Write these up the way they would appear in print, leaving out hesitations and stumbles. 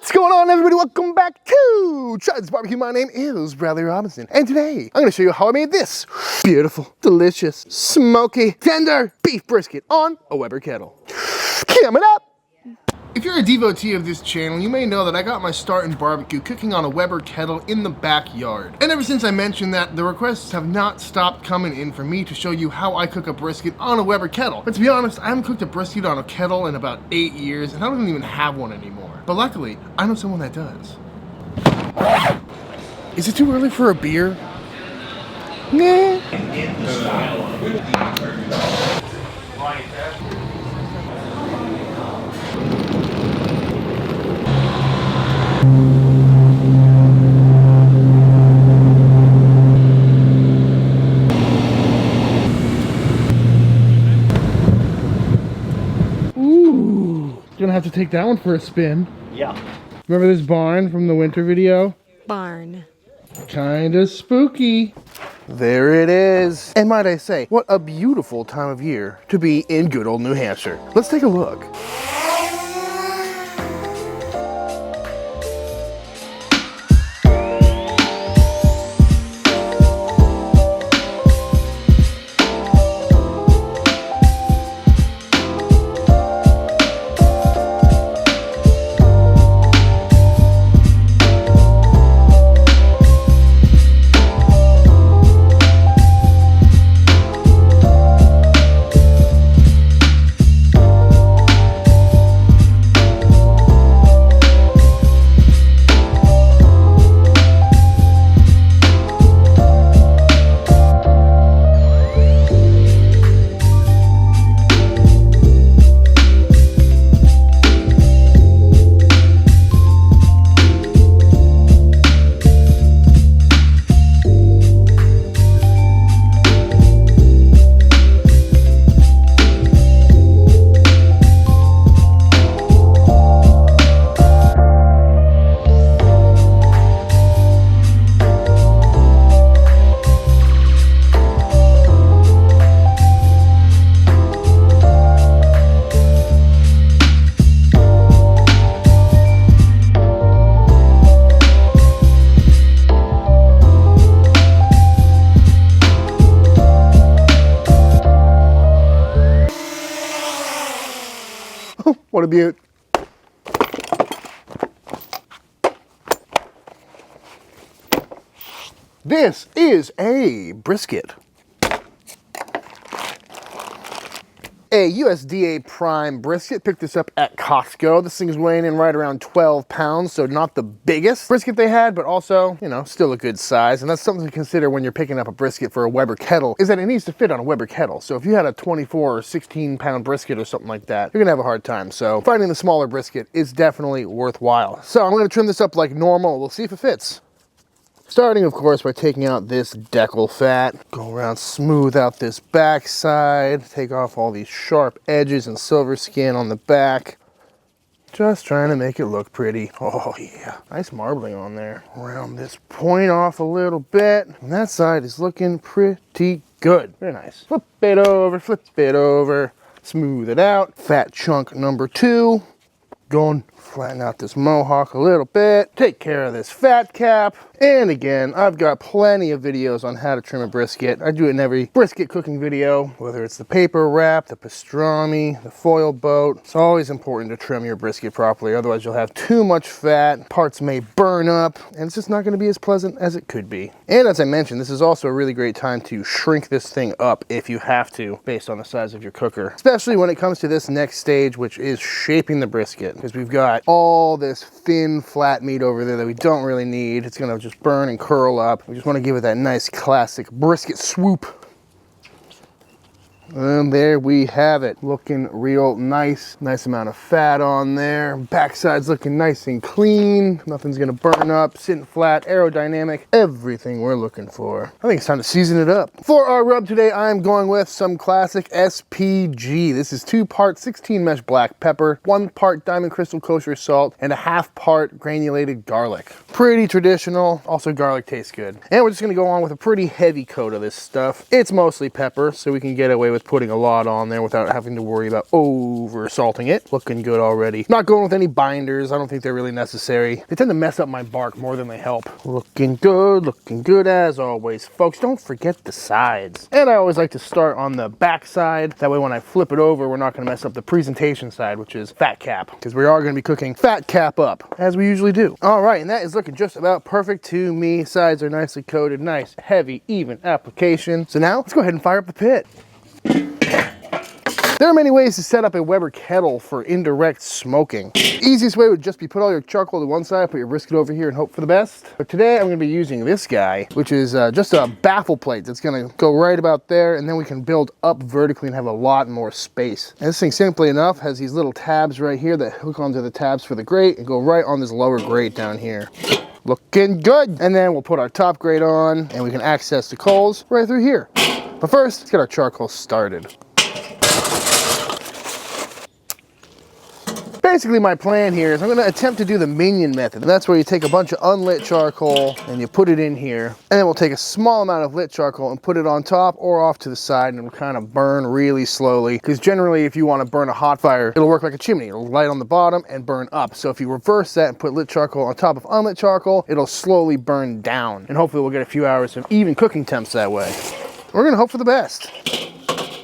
What's going on, everybody? Welcome back to Chud's Barbecue. My name is Bradley Robinson, and today I'm going to show you how I made this beautiful, delicious, smoky, tender beef brisket on a Weber kettle. Coming up! If you're a devotee of this channel, you may know that I got my start in barbecue cooking on a Weber kettle in the backyard. And ever since I mentioned that, the requests have not stopped coming in for me to show you how I cook a brisket on a Weber kettle. But to be honest, I haven't cooked a brisket on a kettle in about 8 years, and I don't even have one anymore. But luckily, I know someone that does. Is it too early for a beer? Nah. Gonna have to take that one for a spin. Yeah. Remember this barn from the winter video? Barn. Kinda spooky. There it is. And might I say, what a beautiful time of year to be in good old New Hampshire. Let's take a look. What a beaut. This is a brisket. A USDA Prime brisket. Picked this up at Costco. This thing's weighing in right around 12 pounds, so not the biggest brisket they had, but also, you know, still a good size. And that's something to consider when you're picking up a brisket for a Weber kettle, is that it needs to fit on a Weber kettle. So if you had a 24 or 16 pound brisket or something like that, you're gonna have a hard time. So finding the smaller brisket is definitely worthwhile. So I'm gonna trim this up like normal. We'll see if it fits. Starting, of course, by taking out this decal fat. Go around, smooth out this backside. Take off all these sharp edges and silver skin on the back. Just trying to make it look pretty. Oh yeah, nice marbling on there. Round this point off a little bit. And that side is looking pretty good. Very nice. Flip it over, smooth it out. Fat chunk number 2. Going flatten out this mohawk a little bit, take care of this fat cap, and again, I've got plenty of videos on how to trim a brisket. I do it in every brisket cooking video, whether it's the paper wrap, the pastrami, the foil boat. It's always important to trim your brisket properly, otherwise you'll have too much fat, parts may burn up, and it's just not going to be as pleasant as it could be. And as I mentioned, this is also a really great time to shrink this thing up if you have to, based on the size of your cooker, especially when it comes to this next stage, which is shaping the brisket, because we've got all this thin flat meat over there that we don't really need. It's gonna just burn and curl up. We just want to give it that nice classic brisket swoop. And there we have it, looking real nice. Nice amount of fat on there. Backside's looking nice and clean. Nothing's gonna burn up, sitting flat, aerodynamic, everything we're looking for. I think it's time to season it up. For our rub today, I'm going with some classic SPG. This is 2-part 16 mesh black pepper, 1 part diamond crystal kosher salt, and a 1/2 part granulated garlic. Pretty traditional, also garlic tastes good. And we're just gonna go on with a pretty heavy coat of this stuff. It's mostly pepper, so we can get away with worth putting a lot on there without having to worry about over salting it. Looking good already. Not going with any binders. I don't think they're really necessary. They tend to mess up my bark more than they help. Looking good as always. Folks, don't forget the sides. And I always like to start on the back side. That way when I flip it over, we're not going to mess up the presentation side, which is fat cap, because we are going to be cooking fat cap up, as we usually do. All right, and that is looking just about perfect to me. Sides are nicely coated, nice, heavy, even application. So now, let's go ahead and fire up the pit. There are many ways to set up a Weber kettle for indirect smoking. The easiest way would just be put all your charcoal to one side, put your brisket over here and hope for the best. But today I'm gonna be using this guy, which is just a baffle plate that's gonna go right about there, and then we can build up vertically and have a lot more space. And this thing, simply enough, has these little tabs right here that hook onto the tabs for the grate and go right on this lower grate down here. Looking good. And then we'll put our top grate on and we can access the coals right through here. But first, let's get our charcoal started. Basically, my plan here is I'm going to attempt to do the minion method. And that's where you take a bunch of unlit charcoal and you put it in here. And then we'll take a small amount of lit charcoal and put it on top or off to the side, and it'll kind of burn really slowly. Because generally, if you want to burn a hot fire, it'll work like a chimney. It'll light on the bottom and burn up. So if you reverse that and put lit charcoal on top of unlit charcoal, it'll slowly burn down. And hopefully we'll get a few hours of even cooking temps that way. We're going to hope for the best.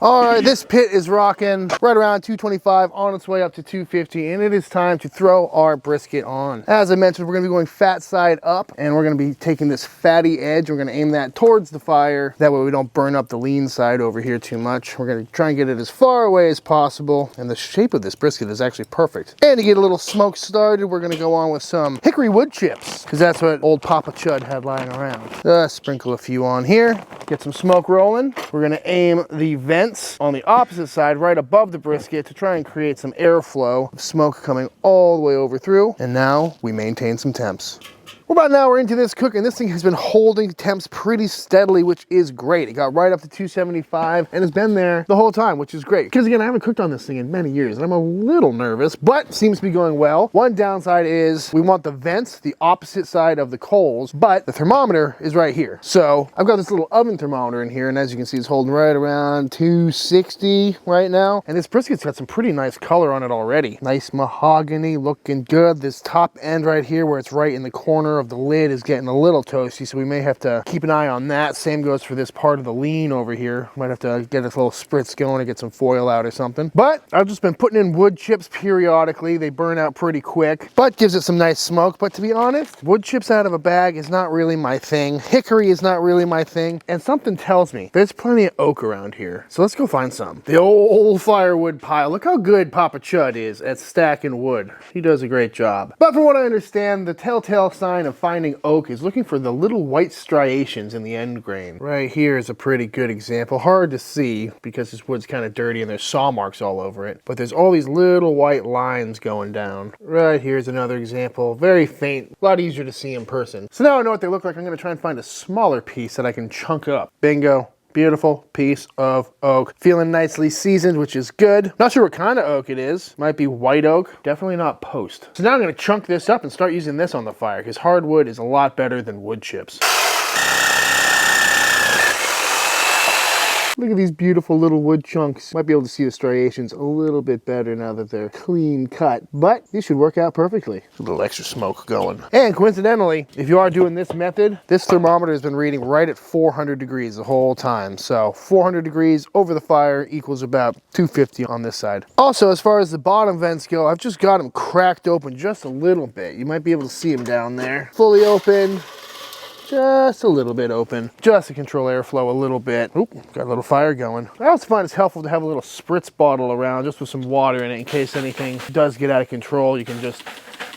All right, this pit is rocking right around 225, on its way up to 250, and it is time to throw our brisket on. As I mentioned, we're gonna be going fat side up, and we're gonna be taking this fatty edge. We're gonna aim that towards the fire. That way we don't burn up the lean side over here too much. We're gonna try and get it as far away as possible, and the shape of this brisket is actually perfect. And to get a little smoke started, we're gonna go on with some hickory wood chips, because that's what old Papa Chud had lying around. Sprinkle a few on here, get some smoke rolling. We're gonna aim the vents on the opposite side right above the brisket to try and create some airflow of smoke coming all the way over through. And now we maintain some temps. We're about an hour into this cooking. This thing has been holding temps pretty steadily, which is great. It got right up to 275 and has been there the whole time, which is great. Because again, I haven't cooked on this thing in many years and I'm a little nervous, but seems to be going well. One downside is we want the vents the opposite side of the coals, but the thermometer is right here. So I've got this little oven thermometer in here, and as you can see, it's holding right around 260 right now. And this brisket's got some pretty nice color on it already. Nice mahogany, looking good. This top end right here where it's right in the corner of the lid is getting a little toasty, so we may have to keep an eye on that. Same goes for this part of the lean over here. Might have to get this little spritz going and get some foil out or something. But I've just been putting in wood chips periodically. They burn out pretty quick, but gives it some nice smoke. But to be honest, wood chips out of a bag is not really my thing. Hickory is not really my thing. And something tells me there's plenty of oak around here. So let's go find some. The old firewood pile. Look how good Papa Chud is at stacking wood. He does a great job. But from what I understand, the telltale sign of finding oak is looking for the little white striations in the end grain. Right here is a pretty good example. Hard to see because this wood's kind of dirty and there's saw marks all over it. But there's all these little white lines going down. Right here's another example. Very faint. A lot easier to see in person. So now I know what they look like. I'm going to try and find a smaller piece that I can chunk up. Bingo. Beautiful piece of oak. Feeling nicely seasoned, which is good. Not sure what kind of oak it is. Might be white oak. Definitely not post. So now I'm going to chunk this up and start using this on the fire, because hardwood is a lot better than wood chips. Look at these beautiful little wood chunks. Might be able to see the striations a little bit better now that they're clean cut, but these should work out perfectly. A little extra smoke going. And coincidentally, if you are doing this method, this thermometer has been reading right at 400 degrees the whole time. So 400 degrees over the fire equals about 250 on this side. Also, as far as the bottom vents go, I've just got them cracked open just a little bit. You might be able to see them down there. Fully open. Just a little bit open, just to control airflow a little bit. Oop, got a little fire going. I also find it's helpful to have a little spritz bottle around just with some water in it in case anything does get out of control. You can just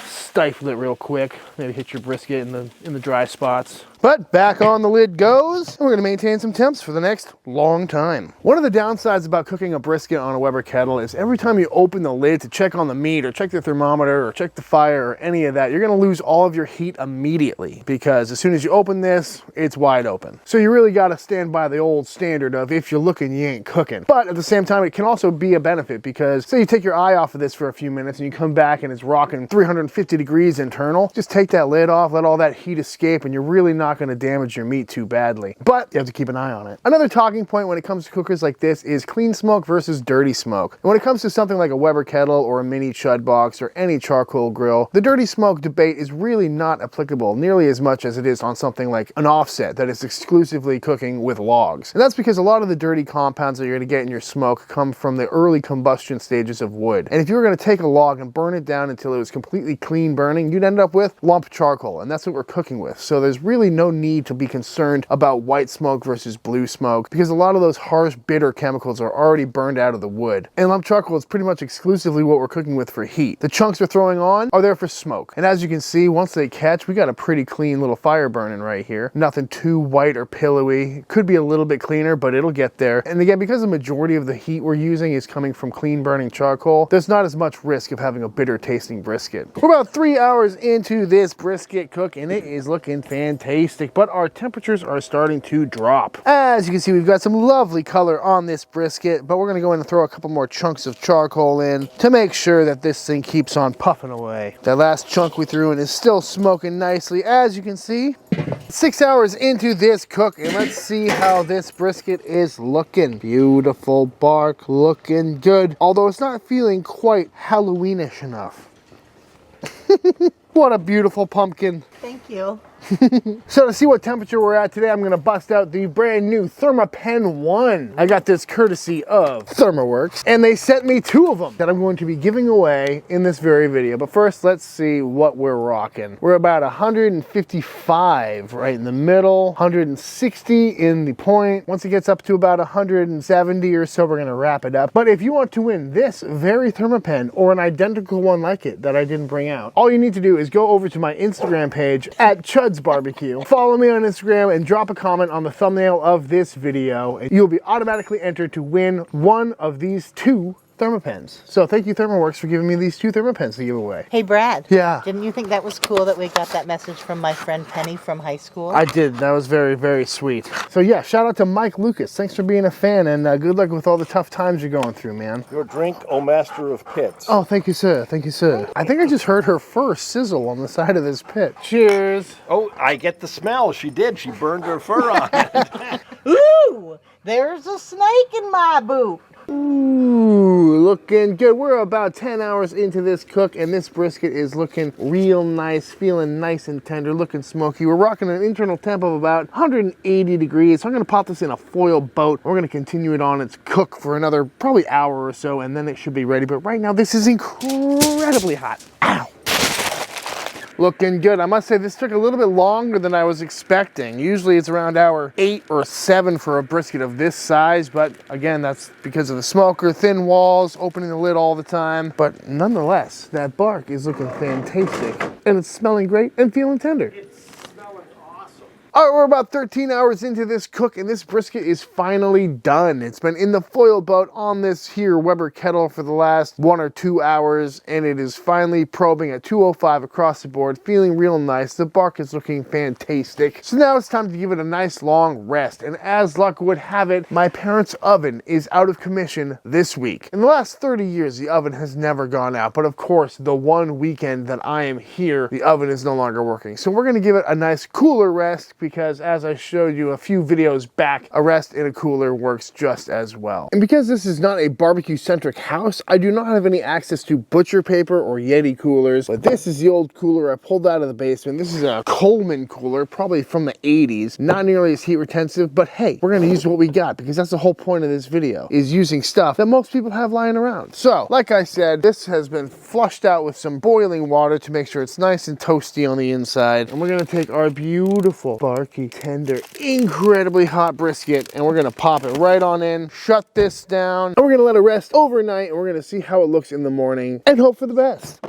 stifle it real quick, maybe hit your brisket in the dry spots. But back on the lid goes, and we're gonna maintain some temps for the next long time. One of the downsides about cooking a brisket on a Weber kettle is every time you open the lid to check on the meat or check the thermometer or check the fire or any of that, you're gonna lose all of your heat immediately, because as soon as you open this, it's wide open. So you really gotta stand by the old standard of if you're looking, you ain't cooking. But at the same time, it can also be a benefit, because say you take your eye off of this for a few minutes and you come back and it's rocking 350 degrees internal, just take that lid off, let all that heat escape, and you're really not not going to damage your meat too badly. But you have to keep an eye on it. Another talking point when it comes to cookers like this is clean smoke versus dirty smoke. And when it comes to something like a Weber kettle or a mini chud box or any charcoal grill, the dirty smoke debate is really not applicable nearly as much as it is on something like an offset that is exclusively cooking with logs. And that's because a lot of the dirty compounds that you're going to get in your smoke come from the early combustion stages of wood. And if you were going to take a log and burn it down until it was completely clean burning, you'd end up with lump charcoal, and that's what we're cooking with. So there's really no need to be concerned about white smoke versus blue smoke, because a lot of those harsh, bitter chemicals are already burned out of the wood. And lump charcoal is pretty much exclusively what we're cooking with for heat. The chunks we're throwing on are there for smoke. And as you can see, once they catch, we got a pretty clean little fire burning right here. Nothing too white or pillowy. It could be a little bit cleaner, but it'll get there. And again, because the majority of the heat we're using is coming from clean burning charcoal, there's not as much risk of having a bitter tasting brisket. We're about 3 hours into this brisket cook, and it is looking fantastic, but our temperatures are starting to drop. As you can see, we've got some lovely color on this brisket, but we're gonna go in and throw a couple more chunks of charcoal in to make sure that this thing keeps on puffing away. That last chunk we threw in is still smoking nicely, as you can see. 6 hours into this cook, and let's see how this brisket is looking. Beautiful bark, looking good, although it's not feeling quite Halloweenish enough. What a beautiful pumpkin. Thank you. So to see what temperature we're at today, I'm going to bust out the brand new ThermaPen 1. I got this courtesy of ThermaWorks, and they sent me 2 of them that I'm going to be giving away in this very video. But first, let's see what we're rocking. We're about 155 right in the middle, 160 in the point. Once it gets up to about 170 or so, we're going to wrap it up. But if you want to win this very ThermaPen or an identical one like it that I didn't bring out, all you need to do is go over to my Instagram page at Chud's Barbecue. Follow me on Instagram and drop a comment on the thumbnail of this video, and you'll be automatically entered to win one of these 2 ThermaPens. So thank you, ThermaWorks, for giving me these 2 ThermaPens to give away. Hey, Brad. Yeah? Didn't you think that was cool that we got that message from my friend Penny from high school? I did. That was very, very sweet. So yeah, shout out to Mike Lucas. Thanks for being a fan, and good luck with all the tough times you're going through, man. Your drink, O Master of Pits. Oh, thank you, sir. Thank you, sir. I think I just heard her first sizzle on the side of this pit. Cheers. Oh, I get the smell. She did. She burned her fur on it. Ooh, there's a snake in my boot. Ooh, looking good. We're about 10 hours into this cook, and this brisket is looking real nice, feeling nice and tender, looking smoky. We're rocking an internal temp of about 180 degrees. So I'm gonna pop this in a foil boat. We're gonna continue it on its cook for another probably hour or so, and then it should be ready. But right now, this is incredibly hot. Ow. Looking good. I must say this took a little bit longer than I was expecting. Usually it's around hour 8 or 7 for a brisket of this size, but again, that's because of the smoker, thin walls, opening the lid all the time. But nonetheless, that bark is looking fantastic, and it's smelling great and feeling tender. All right, we're about 13 hours into this cook, and this brisket is finally done. It's been in the foil boat on this here Weber kettle for the last 1 or 2 hours, and it is finally probing at 205 across the board, feeling real nice. The bark is looking fantastic. So now it's time to give it a nice long rest, and as luck would have it, my parents' oven is out of commission this week. In the last 30 years, the oven has never gone out, but of course, the one weekend that I am here, the oven is no longer working. So we're gonna give it a nice cooler rest, because as I showed you a few videos back, a rest in a cooler works just as well. And because this is not a barbecue-centric house, I do not have any access to butcher paper or Yeti coolers, but this is the old cooler I pulled out of the basement. This is a Coleman cooler, probably from the 80s. Not nearly as heat retentive, but hey, we're gonna use what we got, because that's the whole point of this video, is using stuff that most people have lying around. So, like I said, this has been flushed out with some boiling water to make sure it's nice and toasty on the inside. And we're gonna take our beautiful barky, tender, incredibly hot brisket, and we're gonna pop it right on in, shut this down, and we're gonna let it rest overnight, and we're gonna see how it looks in the morning and hope for the best.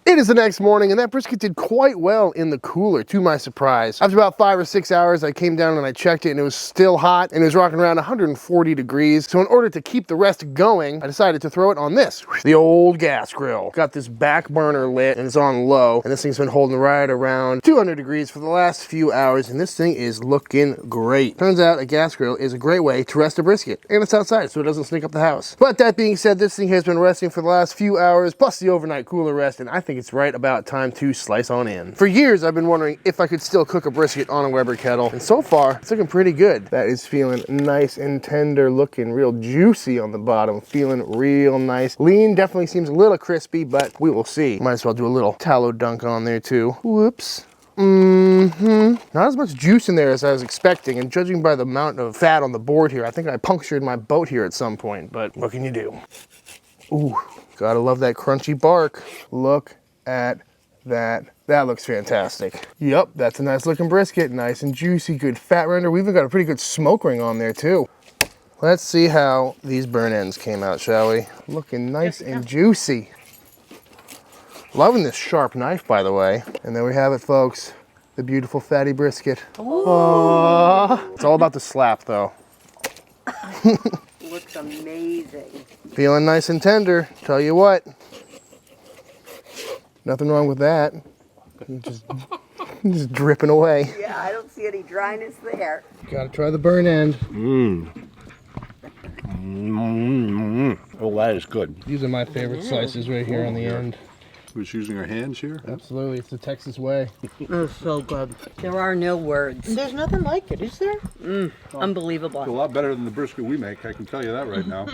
It is the next morning, and that brisket did quite well in the cooler, to my surprise. After about 5 or 6 hours, I came down and I checked it, and it was still hot, and it was rocking around 140 degrees. So in order to keep the rest going, I decided to throw it on this, the old gas grill. Got this back burner lit, and it's on low, and this thing's been holding right around 200 degrees for the last few hours, and this thing is looking great. Turns out a gas grill is a great way to rest a brisket, and it's outside, so it doesn't sneak up the house. But that being said, this thing has been resting for the last few hours, plus the overnight cooler rest, and I think think it's right about time to slice on in. For years, I've been wondering if I could still cook a brisket on a Weber kettle, and so far, it's looking pretty good. That is feeling nice and tender, looking real juicy on the bottom, feeling real nice. Lean definitely seems a little crispy, but we will see. Might as well do a little tallow dunk on there too. Whoops. Not as much juice in there as I was expecting, and judging by the amount of fat on the board here, I think I punctured my boat here at some point, but what can you do? Ooh, gotta love that crunchy bark. Look at that. That looks fantastic. Yep, that's a nice looking brisket. Nice and juicy, good fat render. We even got a pretty good smoke ring on there too. Let's see how these burn ends came out, shall we? Looking nice and juicy. Loving this sharp knife, by the way. And there we have it, folks. The beautiful fatty brisket. Aww. It's all about the slap, though. Looks amazing. Feeling nice and tender. Tell you what. Nothing wrong with that. Just dripping away. Yeah, I don't see any dryness there. Gotta try the burn end. Oh, that is good. These are my favorite slices right here on the end. We're just using our hands here. Absolutely, it's the Texas way. It's so good. There are no words. There's nothing like it, is there? It's a Unbelievable. lot better than the brisket we make, I can tell you that right now.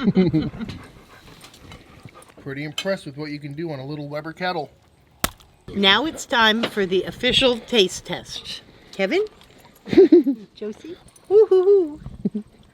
Pretty impressed with what you can do on a little Weber kettle. Now it's time for the official taste test. Kevin? Josie? Woo-hoo-hoo.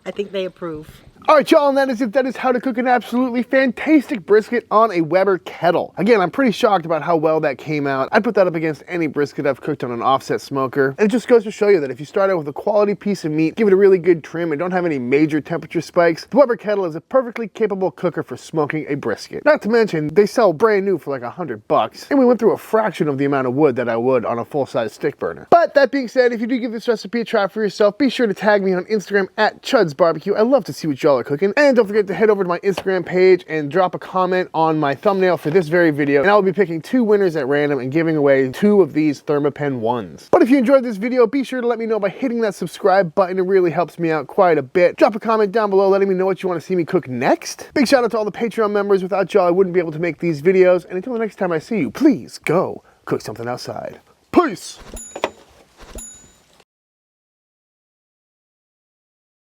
I think they approve. All right, y'all, and that is it. That is how to cook an absolutely fantastic brisket on a Weber kettle. Again, I'm pretty shocked about how well that came out. I'd put that up against any brisket I've cooked on an offset smoker. And it just goes to show you that if you start out with a quality piece of meat, give it a really good trim, and don't have any major temperature spikes, the Weber kettle is a perfectly capable cooker for smoking a brisket. Not to mention, they sell brand new for like $100, and we went through a fraction of the amount of wood that I would on a full-size stick burner. But that being said, if you do give this recipe a try for yourself, be sure to tag me on Instagram at Chud's Barbecue. I love to see what y'all are cooking. And don't forget to head over to my Instagram page and drop a comment on my thumbnail for this very video. And I will be picking 2 winners at random and giving away 2 of these Thermapen 1s. But if you enjoyed this video, be sure to let me know by hitting that subscribe button. It really helps me out quite a bit. Drop a comment down below letting me know what you want to see me cook next. Big shout out to all the Patreon members. Without y'all, I wouldn't be able to make these videos. And until the next time I see you, please go cook something outside. Peace!